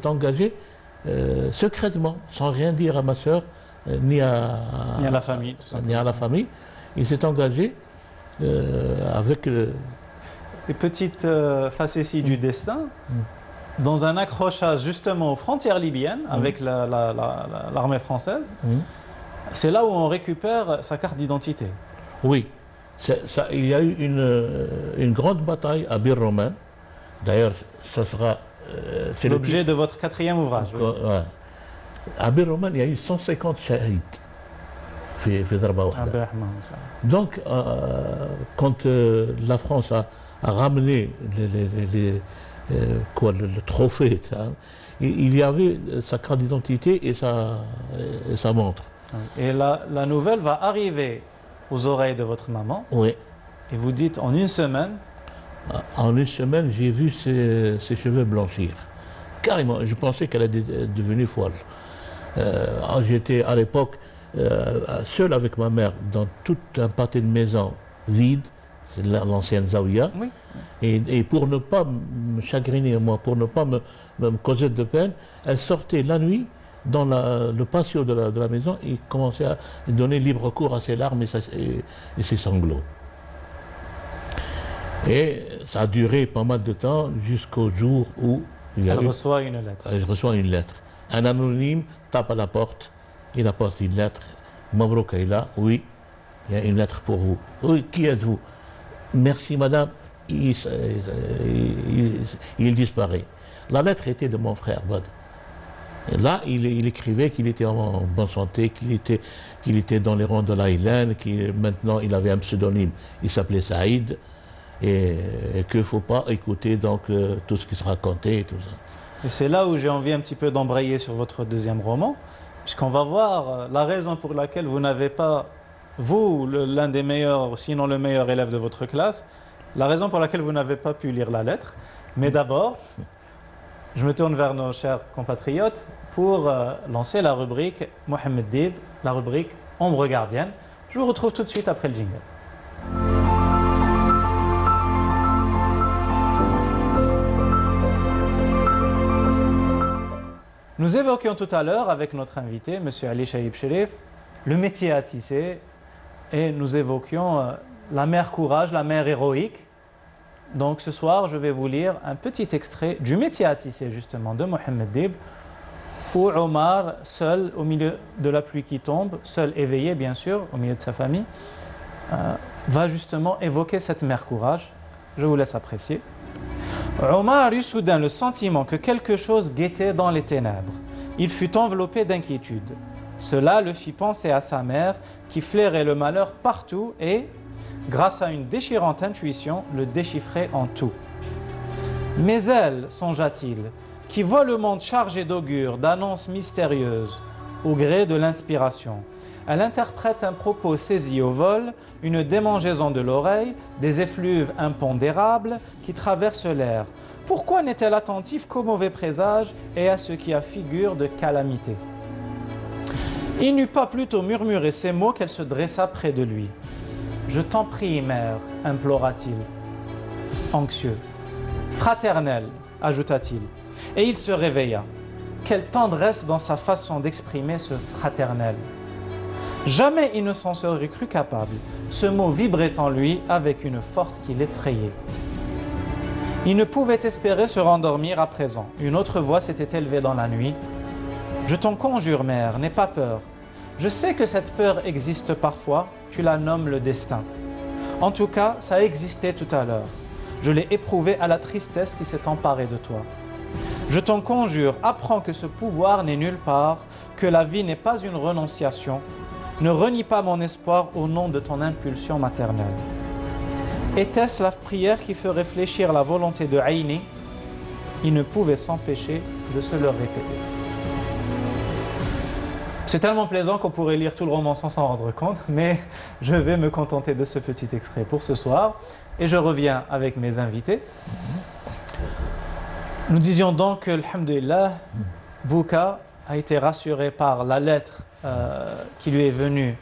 engagé secrètement, sans rien dire à ma soeur, ni à la famille. Ni à la famille. Il s'est engagé avec... Les petites facéties du destin, dans un accrochage justement aux frontières libyennes avec l'armée française. C'est là où on récupère sa carte d'identité. Oui. Il y a eu une grande bataille à Bir Roman. D'ailleurs, ça sera... c'est l'objet de votre 4e ouvrage. Oui. Ouais. À Bir Roman, il y a eu 150 shahids. Donc, quand la France a ramené le trophée, il y avait sa carte d'identité et sa montre. Et la nouvelle va arriver aux oreilles de votre maman. Oui. Et vous dites en une semaine. En une semaine, j'ai vu ses cheveux blanchir. Carrément, je pensais qu'elle était devenue folle. J'étais à l'époque seul avec ma mère dans tout un pâté de maison vide, c'est l'ancienne Zawiya. Oui. Et pour ne pas me chagriner, moi, pour ne pas me causer de peine, elle sortait la nuit dans le patio de la maison et commençait à donner libre cours à ses larmes et ses sanglots. Et ça a duré pas mal de temps jusqu'au jour où elle reçoit une lettre. Je reçois une lettre. Un anonyme tape à la porte, il apporte une lettre. Mabrouk est là, oui, il y a une lettre pour vous. Oui, qui êtes-vous? Merci madame, il disparaît. La lettre était de mon frère Bad. Et là, il écrivait qu'il était en bonne santé, qu'il était dans les rangs de l'Aïlène, maintenant il avait un pseudonyme, il s'appelait Saïd, et qu'il ne faut pas écouter donc, tout ce qui se racontait et tout ça. Et c'est là où j'ai envie un petit peu d'embrayer sur votre 2e roman, puisqu'on va voir la raison pour laquelle vous n'avez pas, vous, l'un des meilleurs, sinon le meilleur élève de votre classe, la raison pour laquelle vous n'avez pas pu lire la lettre. Mais d'abord, je me tourne vers nos chers compatriotes pour lancer la rubrique Mohamed Dib, la rubrique Ombre gardienne. Je vous retrouve tout de suite après le jingle. Nous évoquions tout à l'heure avec notre invité, M. Ali Chaïb Cherif, le métier à tisser et nous évoquions la mère courage, la mère héroïque. Donc ce soir, je vais vous lire un petit extrait du métier à tisser justement de Mohamed Dib où Omar, seul au milieu de la pluie qui tombe, seul éveillé bien sûr, au milieu de sa famille, va justement évoquer cette mère courage. Je vous laisse apprécier. Omar eut soudain le sentiment que quelque chose guettait dans les ténèbres. Il fut enveloppé d'inquiétude. Cela le fit penser à sa mère qui flairait le malheur partout et, grâce à une déchirante intuition, le déchiffrait en tout. Mais elle, songea-t-il, qui voit le monde chargé d'augures, d'annonces mystérieuses, au gré de l'inspiration, elle interprète un propos saisi au vol, une démangeaison de l'oreille, des effluves impondérables qui traversent l'air. Pourquoi n'est-elle attentive qu'aux mauvais présages et à ce qui a figure de calamité? Il n'eut pas plutôt murmuré ces mots qu'elle se dressa près de lui. « Je t'en prie, mère, implora-t-il, anxieux. « Fraternelle, ajouta-t-il, et il se réveilla. Quelle tendresse dans sa façon d'exprimer ce fraternel. Jamais il ne s'en serait cru capable. Ce mot vibrait en lui avec une force qui l'effrayait. Il ne pouvait espérer se rendormir à présent. Une autre voix s'était élevée dans la nuit. « Je t'en conjure, mère, n'aie pas peur. Je sais que cette peur existe parfois, tu la nommes le destin. En tout cas, ça a existé tout à l'heure. Je l'ai éprouvé à la tristesse qui s'est emparée de toi. Je t'en conjure, apprends que ce pouvoir n'est nulle part, que la vie n'est pas une renonciation. Ne renie pas mon espoir au nom de ton impulsion maternelle. » Était-ce la prière qui ferait fléchir la volonté de Aïni? Il ne pouvait s'empêcher de se le répéter. C'est tellement plaisant qu'on pourrait lire tout le roman sans s'en rendre compte, mais je vais me contenter de ce petit extrait pour ce soir. Et je reviens avec mes invités. Nous disions donc que, alhamdoulilah, Bouka a été rassuré par la lettre qui lui est venue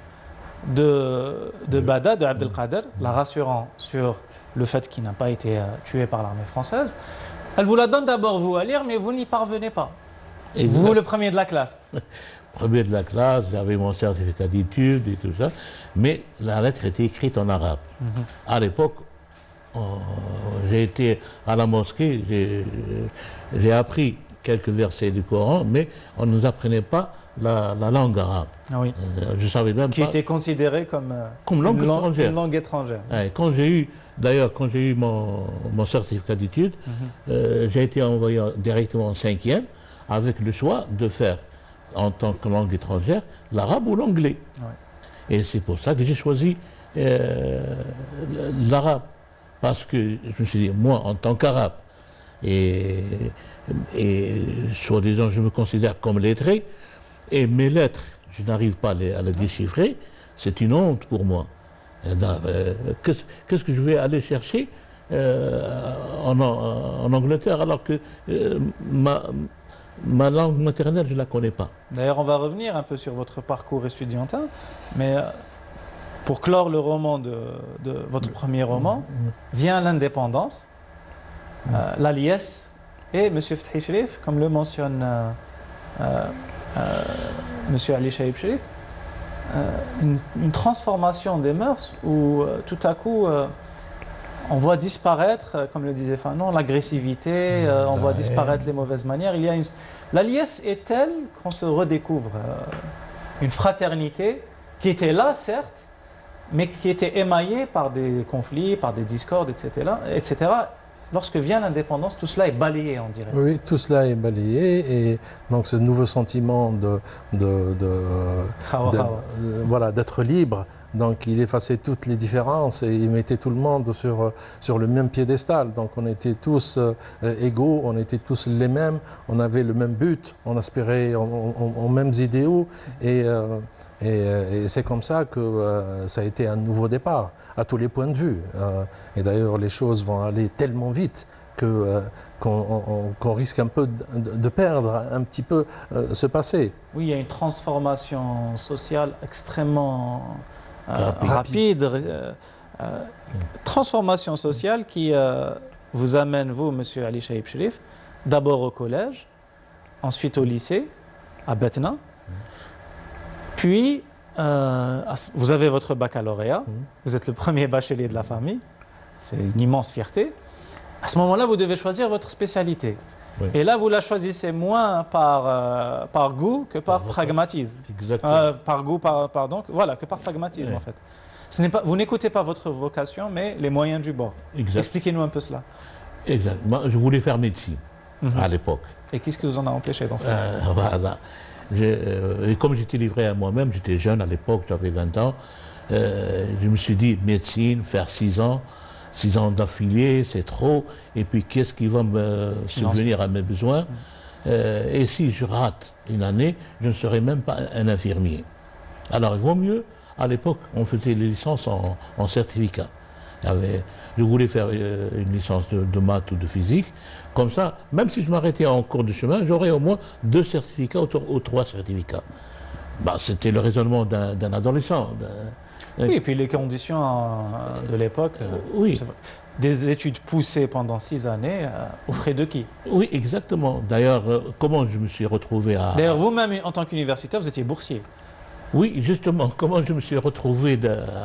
de Bada, de Abdelkader, la rassurant sur le fait qu'il n'a pas été tué par l'armée française. Elle vous la donne d'abord, vous, à lire, mais vous n'y parvenez pas. Et vous, le premier de la classe. premier de la classe, j'avais mon certificat d'études et tout ça, mais la lettre était écrite en arabe. À l'époque, j'ai été à la mosquée, j'ai appris quelques versets du Coran, mais on ne nous apprenait pas la langue arabe. Ah oui. Je savais même Qui pas. était considérée comme Langue étrangère. une langue étrangère. Ouais, quand j'ai eu mon certificat d'études, j'ai été envoyé directement en 5e avec le choix de faire, en tant que langue étrangère, l'arabe ou l'anglais. Ouais. Et c'est pour ça que j'ai choisi l'arabe. Parce que je me suis dit, moi, en tant qu'arabe, et soi-disant, je me considère comme lettré, et mes lettres, je n'arrive pas à les déchiffrer, c'est une honte pour moi. Qu'est-ce que je vais aller chercher en Angleterre alors que ma langue maternelle, je ne la connais pas. D'ailleurs, on va revenir un peu sur votre parcours estudiantin, mais pour clore le roman de votre premier roman, vient l'indépendance, la liesse, et M. Fethi Cherif, comme le mentionne M. Ali Chahib Cherif, une transformation des mœurs où tout à coup on voit disparaître, comme le disait Fanon, l'agressivité, on voit disparaître les mauvaises manières. La liesse est telle qu'on se redécouvre une fraternité qui était là, certes, mais qui était émaillée par des conflits, par des discordes, etc. Lorsque vient l'indépendance, tout cela est balayé, on dirait. Oui, tout cela est balayé, et donc ce nouveau sentiment voilà, d'être libre, donc il effaçait toutes les différences et il mettait tout le monde sur le même piédestal. Donc on était tous égaux, on était tous les mêmes, on avait le même but, on aspirait aux mêmes idéaux, et c'est comme ça que ça a été un nouveau départ, à tous les points de vue. Et d'ailleurs, les choses vont aller tellement vite qu'on risque un peu de perdre un petit peu ce passé. Oui, il y a une transformation sociale extrêmement rapide. Transformation sociale qui vous amène, vous, Monsieur Ali Chahib Cherif, d'abord au collège, ensuite au lycée, à Betna. Puis, vous avez votre baccalauréat, vous êtes le premier bachelier de la famille, c'est une immense fierté. À ce moment-là, vous devez choisir votre spécialité. Oui. Et là, vous la choisissez moins par goût que par pragmatisme. Exactement. Par goût, voilà, que par pragmatisme, en fait. Vous n'écoutez pas votre vocation, mais les moyens du bord. Expliquez-nous un peu cela. Exactement. Je voulais faire médecine à l'époque. Et qu'est-ce qui vous en a empêché dans ce cas? Voilà. Et comme j'étais livré à moi-même, j'étais jeune à l'époque, j'avais 20 ans, je me suis dit, médecine, faire 6 ans d'affilée, c'est trop, et puis qu'est-ce qui va me subvenir à mes besoins? Et si je rate une année, je ne serai même pas un infirmier. Alors il vaut mieux, à l'époque, on faisait les licences en certificat. Je voulais faire une licence de maths ou de physique. Comme ça, même si je m'arrêtais en cours de chemin, j'aurais au moins 2 certificats ou 3 certificats. C'était le raisonnement d'un adolescent. Oui, et puis les conditions de l'époque, oui. Des études poussées pendant 6 années, aux frais de qui? Oui, exactement. D'ailleurs, comment je me suis retrouvé à... D'ailleurs, vous-même, en tant qu'universitaire, vous étiez boursier. Oui, justement, comment je me suis retrouvé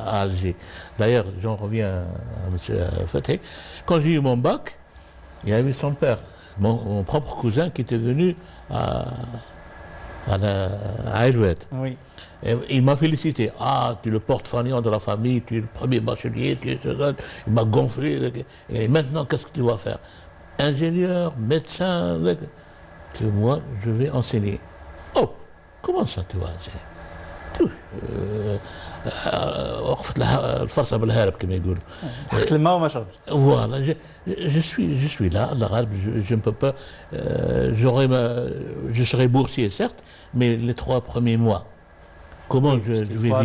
à Alger. D'ailleurs, j'en reviens à M. Fethi. Quand j'ai eu mon bac, il y avait son père, mon propre cousin, qui était venu à Aïlouette. Oui. Et il m'a félicité. Ah, tu es le porte-fanion de la famille, tu es le premier bachelier, il m'a gonflé. Et maintenant, qu'est-ce que tu vas faire? Ingénieur, médecin, moi, je vais enseigner. Oh, comment ça tu vas enseigner? Voilà, je suis là, l'arabe, je ne peux pas, je serai boursier certes, mais les 3 premiers mois, comment je vais vivre?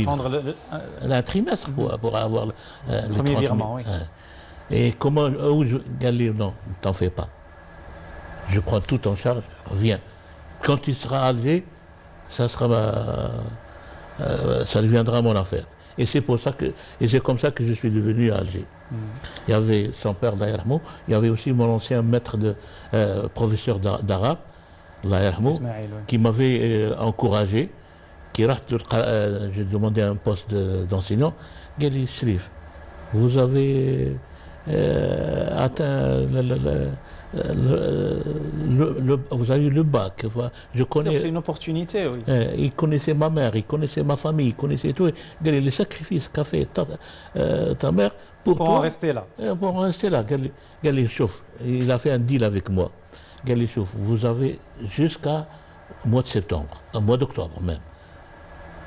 Un trimestre pour avoir le premier virement, oui. Et comment, non, ne t'en fais pas, je prends tout en charge, reviens. Quand tu seras à Alger, ça deviendra mon affaire. Et c'est comme ça que je suis devenu à Alger. Il y avait son père derrière moi, il y avait aussi mon ancien maître professeur d'arabe, Allah yarhamou, Ismaël, oui. qui m'avait encouragé, j'ai demandé un poste d'enseignant. Il dit, Shrif, vous avez atteint vous avez eu le bac. Enfin, je connais. C'est une opportunité, oui. Il connaissait ma mère, il connaissait ma famille, il connaissait tout. Il dit, les sacrifices qu'a fait ta mère pour toi. En rester là. Pour en rester là. Il a fait un deal avec moi. Vous avez jusqu'à mois de septembre, mois d'octobre même.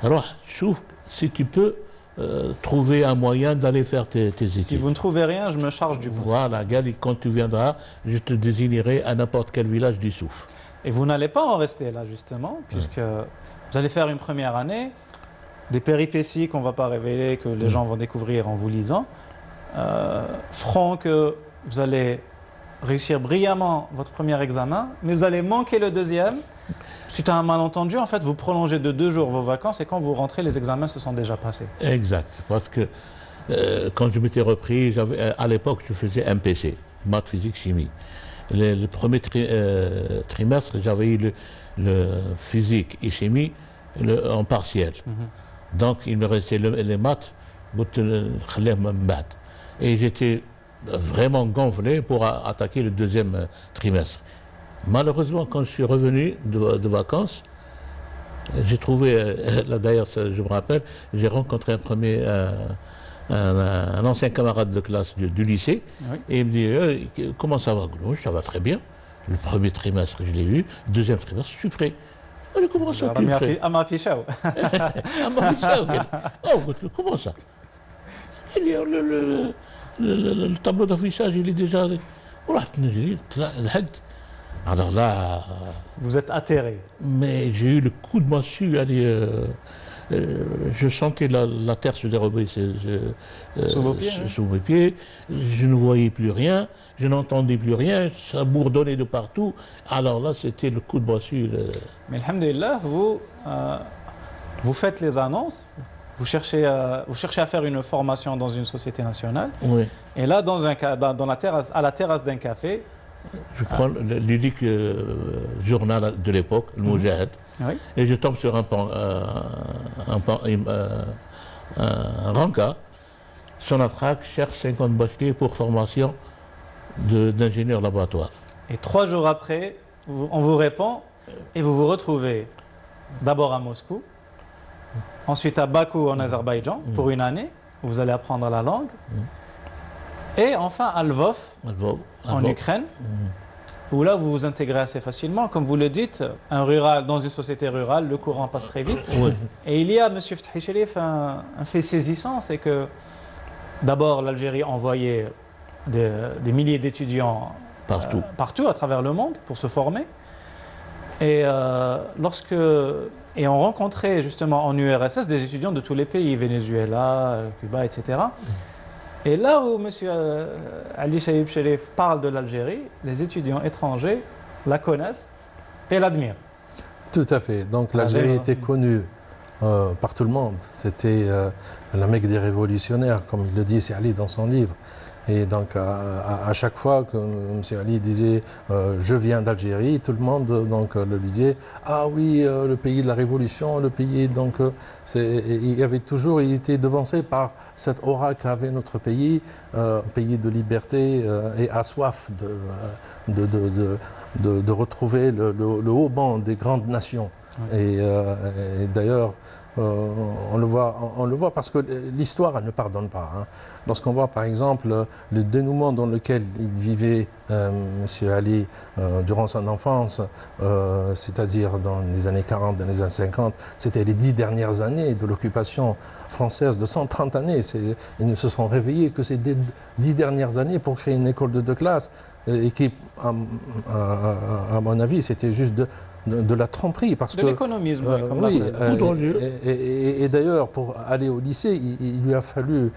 Alors, si tu peux trouver un moyen d'aller faire tes études. Si vous ne trouvez rien, je me charge du poste. Voilà, quand tu viendras, je te désignerai à n'importe quel village du Souf. Et vous n'allez pas en rester là, justement, puisque vous allez faire une première année, des péripéties qu'on ne va pas révéler, que les gens vont découvrir en vous lisant, feront que vous allez réussir brillamment votre premier examen, mais vous allez manquer le deuxième. Suite à un malentendu, en fait, vous prolongez de 2 jours vos vacances et quand vous rentrez, les examens se sont déjà passés. Exact, parce que quand je m'étais repris, à l'époque, je faisais MPC, maths, physique, chimie. Le premier trimestre, j'avais eu le physique et chimie en partiel. Donc, il me restait les maths, et j'étais vraiment gonflé pour attaquer le deuxième trimestre. Malheureusement, quand je suis revenu de vacances, j'ai trouvé, là d'ailleurs, je me rappelle, j'ai rencontré un ancien camarade de classe du lycée, oui. Et il me dit, comment ça va? Ça va très bien. Le premier trimestre, je l'ai eu. Le deuxième trimestre, je suis prêt. Comment ça, tu es prêt? À ma fiche. Comment ça? Il dit, le tableau d'affichage, il est déjà... Alors là... Vous êtes atterré. Mais j'ai eu le coup de massue. Je sentais la terre se dérober sous mes pieds. Je ne voyais plus rien. Je n'entendais plus rien. Ça bourdonnait de partout. Alors là, c'était le coup de massue. Mais alhamdoulilah, vous faites les annonces. Vous cherchez à faire une formation dans une société nationale. Oui. Et là, à la terrasse d'un café, je prends l'unique journal de l'époque, le Moujahid, oui. Et je tombe sur un rencard. Sonatrach cherche 50 bacheliers pour formation d'ingénieur laboratoire. Et 3 jours après, on vous répond et vous vous retrouvez d'abord à Moscou, ensuite à Bakou en Azerbaïdjan pour une année où vous allez apprendre la langue. Et enfin à Lvov, en Ukraine, où là vous vous intégrez assez facilement. Comme vous le dites, dans une société rurale, le courant passe très vite. Oui. Et il y a, M. Fethi Cherif, un fait saisissant, c'est que d'abord l'Algérie envoyait des milliers d'étudiants partout à travers le monde pour se former. Et on rencontrait justement en URSS des étudiants de tous les pays, Venezuela, Cuba, etc. Et là où M. Ali Chahib Cherif parle de l'Algérie, les étudiants étrangers la connaissent et l'admirent. Tout à fait. Donc l'Algérie était connue par tout le monde. C'était la Mecque des révolutionnaires, comme il le dit c'est Ali dans son livre. Et donc à chaque fois que M. Ali disait je viens d'Algérie, tout le monde donc le lui disait ah oui le pays de la révolution, le pays donc il était devancé par cette aura qu'avait notre pays, pays de liberté et a soif de retrouver le haut banc des grandes nations. Oui. Et d'ailleurs on le voit parce que l'histoire ne pardonne pas. Hein. Lorsqu'on voit par exemple le dénouement dans lequel il vivait M. Ali durant son enfance, c'est-à-dire dans les années 40, dans les années 50, c'était les 10 dernières années de l'occupation française de 130 années. Ils ne se sont réveillés que ces 10 dernières années pour créer une école de 2 classes et qui, à mon avis, c'était juste de la tromperie. Parce de l'économisme, comme oui, et d'ailleurs, pour aller au lycée, il lui a fallu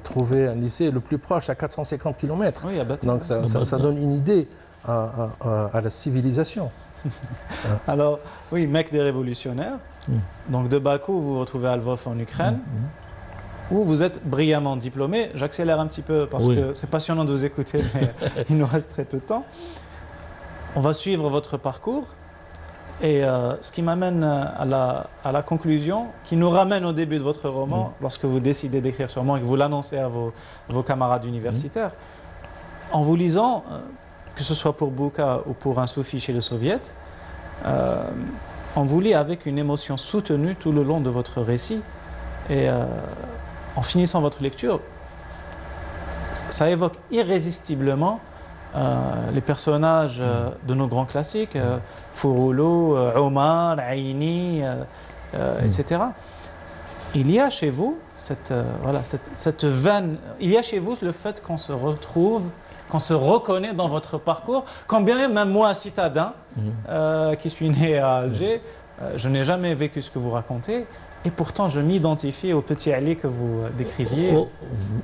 trouver un lycée le plus proche à 450 km. Oui, donc ça donne une idée à la civilisation. Alors, oui, Mecque des révolutionnaires. Donc de Bakou, vous vous retrouvez à Lvov en Ukraine, où vous êtes brillamment diplômé. J'accélère un petit peu parce que c'est passionnant de vous écouter, mais il nous reste très peu de temps. On va suivre votre parcours. Et ce qui m'amène à la conclusion, qui nous ramène au début de votre roman, lorsque vous décidez d'écrire sur moi et que vous l'annoncez à vos camarades universitaires. En vous lisant, que ce soit pour Bouka ou pour un soufi chez les soviets, on vous lit avec une émotion soutenue tout le long de votre récit. Et en finissant votre lecture, ça évoque irrésistiblement les personnages de nos grands classiques, Fouroulou, Omar, Aïni, etc. Il y a chez vous cette veine, il y a chez vous le fait qu'on se retrouve, qu'on se reconnaît dans votre parcours, quand bien même moi, citadin, qui suis né à Alger, je n'ai jamais vécu ce que vous racontez, et pourtant je m'identifie au petit Ali que vous décriviez. Oh,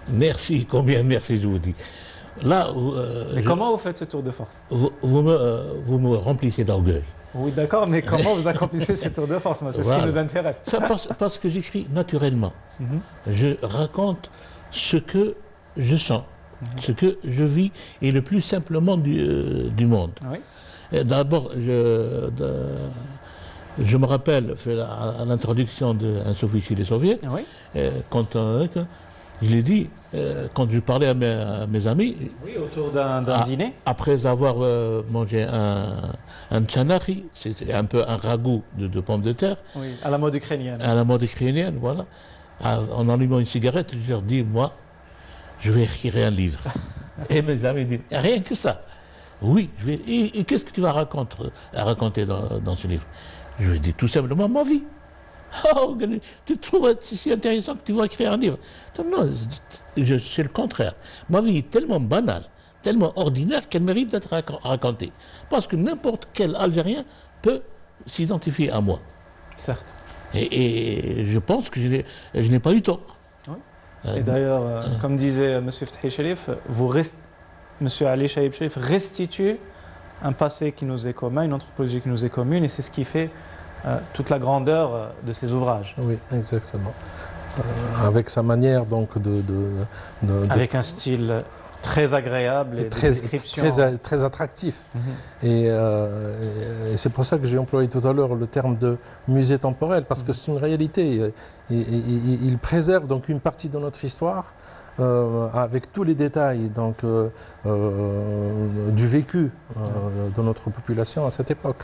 merci, combien merci je vous dis. Là, mais comment vous faites ce tour de force? Vous me remplissez d'orgueil. Oui, d'accord, mais comment vous accomplissez ce tour de force? C'est ce qui nous intéresse. Ça, parce que j'écris naturellement. Je raconte ce que je sens, ce que je vis, et le plus simplement du monde. Oui. D'abord, je me rappelle à l'introduction d'un soufi chez les soviets, oui. Quand je l'ai dit, quand je parlais à mes amis. Oui, autour d'un dîner. Après avoir mangé un tchanari, c'était un peu un ragoût de pommes de terre. Oui, à la mode ukrainienne. À la mode ukrainienne, voilà. En allumant une cigarette, je leur dis, moi, je vais écrire un livre. Et mes amis disent, rien que ça. Oui, je vais. Et qu'est-ce que tu vas raconter dans ce livre? Je lui dis tout simplement ma vie. Oh, tu trouves si intéressant que tu vas écrire un livre? Non, c'est le contraire. Ma vie est tellement banale, tellement ordinaire qu'elle mérite d'être racontée. Parce que n'importe quel Algérien peut s'identifier à moi. Certes. Et je pense que je n'ai pas eu tort. Oui. Et d'ailleurs, comme disait M. Fethi Cherif, M. Ali Chahib Cherif restitue un passé qui nous est commun, une anthropologie qui nous est commune, et c'est ce qui fait toute la grandeur de ses ouvrages. Oui, exactement. Avec sa manière donc avec un style très agréable et très attractif. Et c'est pour ça que j'ai employé tout à l'heure le terme de musée temporel, parce que c'est une réalité. Il préserve donc une partie de notre histoire avec tous les détails donc, du vécu de notre population à cette époque.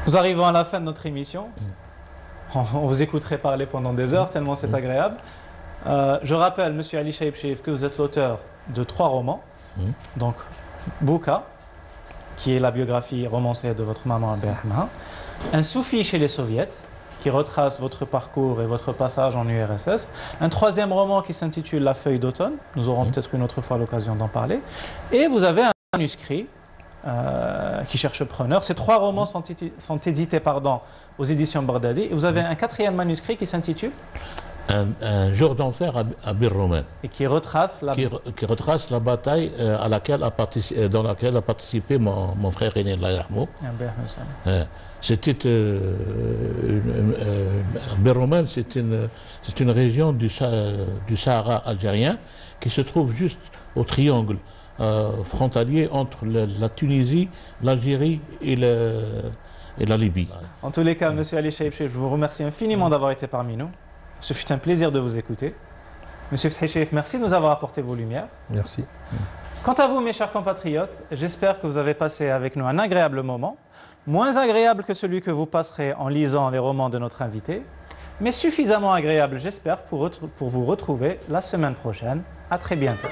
Nous arrivons à la fin de notre émission. On vous écouterait parler pendant des heures, tellement c'est agréable. Je rappelle, M. Ali Chahib Cherif, que vous êtes l'auteur de 3 romans. Donc, Bouka, qui est la biographie romancée de votre maman Abdelrahman. Un soufi chez les soviets, qui retrace votre parcours et votre passage en URSS. Un 3e roman qui s'intitule La feuille d'automne. Nous aurons peut-être une autre fois l'occasion d'en parler. Et vous avez un manuscrit qui cherche preneur. Ces 3 romans sont édités aux éditions Bardadi. Et vous avez un 4e manuscrit qui s'intitule un jour d'enfer à Bir Romain. Et qui retrace la bataille dans laquelle a participé mon frère aîné de l'Ayahmou. C'était Bir Romain, c'est une région du Sahara algérien qui se trouve juste au triangle frontalier entre la Tunisie, l'Algérie et la Libye. En tous les cas, M. Ali Chahib Cherif, je vous remercie infiniment d'avoir été parmi nous. Ce fut un plaisir de vous écouter. M. Fethi Cherif, merci de nous avoir apporté vos lumières. Merci. Quant à vous, mes chers compatriotes, j'espère que vous avez passé avec nous un agréable moment, moins agréable que celui que vous passerez en lisant les romans de notre invité, mais suffisamment agréable, j'espère, pour vous retrouver la semaine prochaine. À très bientôt.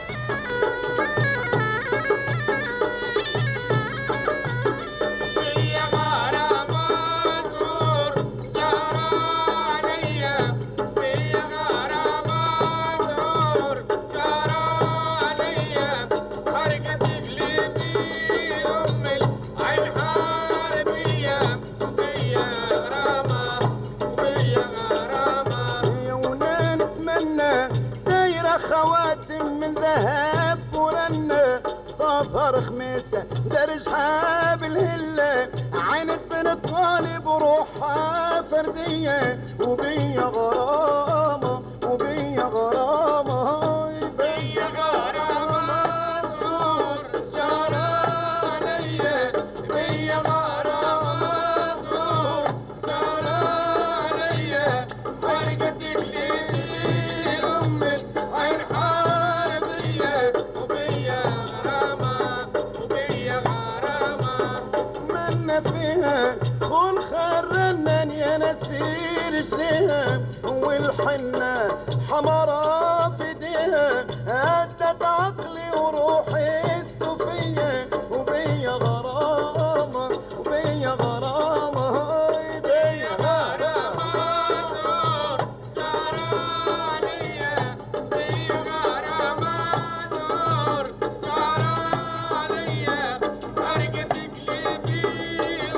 خميسة درجها بالهلة عينت بنت طالب وروحها فردية وبيا غرامة وبيا غرامة بيا غرامة دور جارة عليا بيا غرامة وحنة حمرا في ايديها هدت عقلي وروحي الصوفية وبيا غرامة وبيا غرامة بيا غرامة دار عليا بيا غرامة دار عليا أرقتك لي في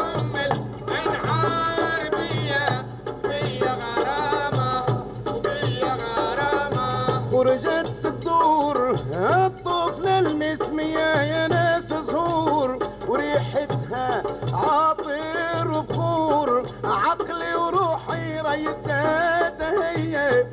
أم الأنعار بيا بيا غرامة وبيا غرامة خرجت الدور الطفلة المسمية يا ناس زهور وريحتها عاطر وبخور عقلي وروحي ريتها هي